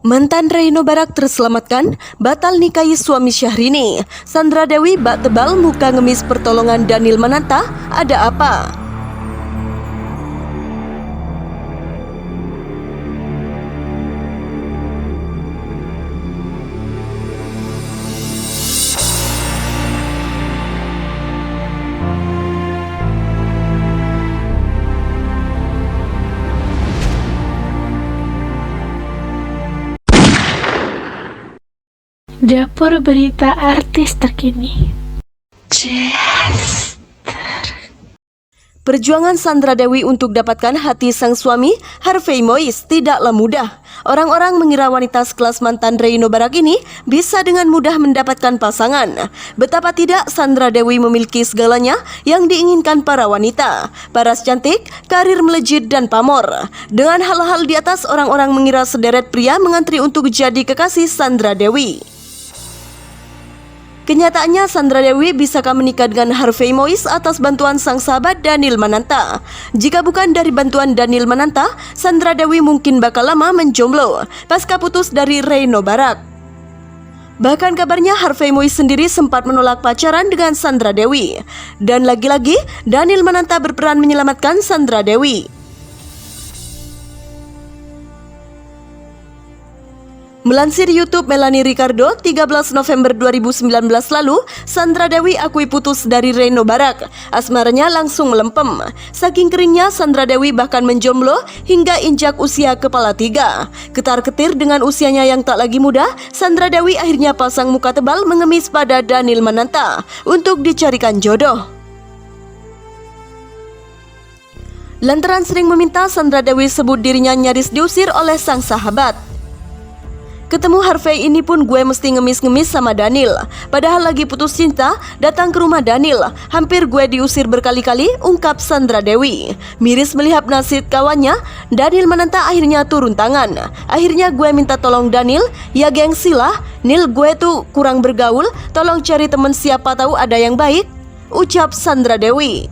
Mantan Reino Barak terselamatkan, batal nikahi suami Syahrini. Sandra Dewi bak tebal muka ngemis pertolongan Daniel Mananta, ada apa? Dapur berita artis terkini. Perjuangan Sandra Dewi untuk dapatkan hati sang suami, Harvey Mois, tidaklah mudah. Orang-orang mengira wanita sekelas mantan Reino Barak ini bisa dengan mudah mendapatkan pasangan. Betapa tidak, Sandra Dewi memiliki segalanya yang diinginkan para wanita. Paras cantik, karir melejit, dan pamor. Dengan hal-hal di atas, orang-orang mengira sederet pria mengantri untuk jadi kekasih Sandra Dewi. Kenyataannya, Sandra Dewi bisakah menikah dengan Harvey Mois atas bantuan sang sahabat Daniel Mananta? Jika bukan dari bantuan Daniel Mananta, Sandra Dewi mungkin bakal lama menjomblo pasca putus dari Reino Barak. Bahkan kabarnya Harvey Mois sendiri sempat menolak pacaran dengan Sandra Dewi. Dan lagi-lagi, Daniel Mananta berperan menyelamatkan Sandra Dewi. Melansir YouTube Melanie Ricardo, 13 November 2019 lalu, Sandra Dewi akui putus dari Reino Barak. Asmaranya langsung melempem. Saking keringnya, Sandra Dewi bahkan menjomblo hingga injak usia kepala 3. Ketar-ketir dengan usianya yang tak lagi muda, Sandra Dewi akhirnya pasang muka tebal mengemis pada Daniel Mananta untuk dicarikan jodoh. Lantaran sering meminta, Sandra Dewi sebut dirinya nyaris diusir oleh sang sahabat. Ketemu Harvey ini pun gue mesti ngemis-ngemis sama Daniel. Padahal lagi putus cinta, datang ke rumah Daniel. Hampir gue diusir berkali-kali, ungkap Sandra Dewi. Miris melihat nasib kawannya, Daniel Mananta akhirnya turun tangan. Akhirnya gue minta tolong Daniel, ya gengsi lah. Nil, gue tuh kurang bergaul, tolong cari temen siapa tahu ada yang baik, ucap Sandra Dewi.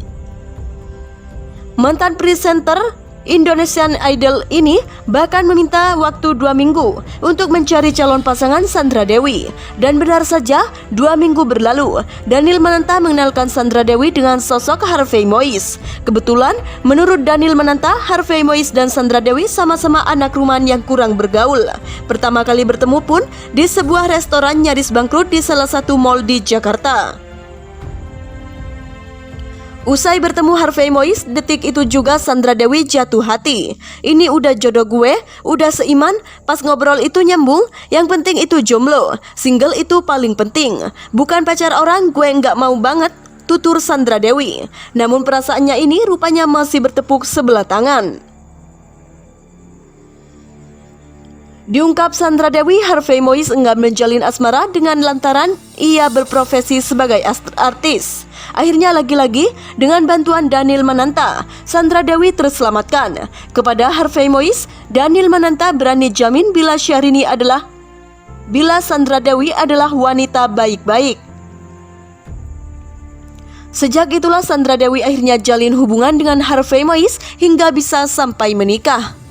Mantan presenter Indonesian Idol ini bahkan meminta waktu 2 minggu untuk mencari calon pasangan Sandra Dewi. Dan benar saja, 2 minggu berlalu, Daniel Mananta mengenalkan Sandra Dewi dengan sosok Harvey Mois. Kebetulan, menurut Daniel Mananta, Harvey Mois dan Sandra Dewi sama-sama anak rumahan yang kurang bergaul. Pertama kali bertemu pun di sebuah restoran nyaris bangkrut di salah satu mal di Jakarta. Usai bertemu Harvey Mois, detik itu juga Sandra Dewi jatuh hati. Ini udah jodoh gue, udah seiman, pas ngobrol itu nyambung, yang penting itu jomblo, single itu paling penting. Bukan pacar orang, gue nggak mau banget, tutur Sandra Dewi. Namun perasaannya ini rupanya masih bertepuk sebelah tangan. Diungkap Sandra Dewi, Harvey Mois enggan menjalin asmara dengan lantaran ia berprofesi sebagai artis. Akhirnya lagi-lagi dengan bantuan Daniel Mananta, Sandra Dewi terselamatkan. Kepada Harvey Mois, Daniel Mananta berani jamin bila Sandra Dewi adalah wanita baik-baik. Sejak itulah Sandra Dewi akhirnya jalin hubungan dengan Harvey Mois hingga bisa sampai menikah.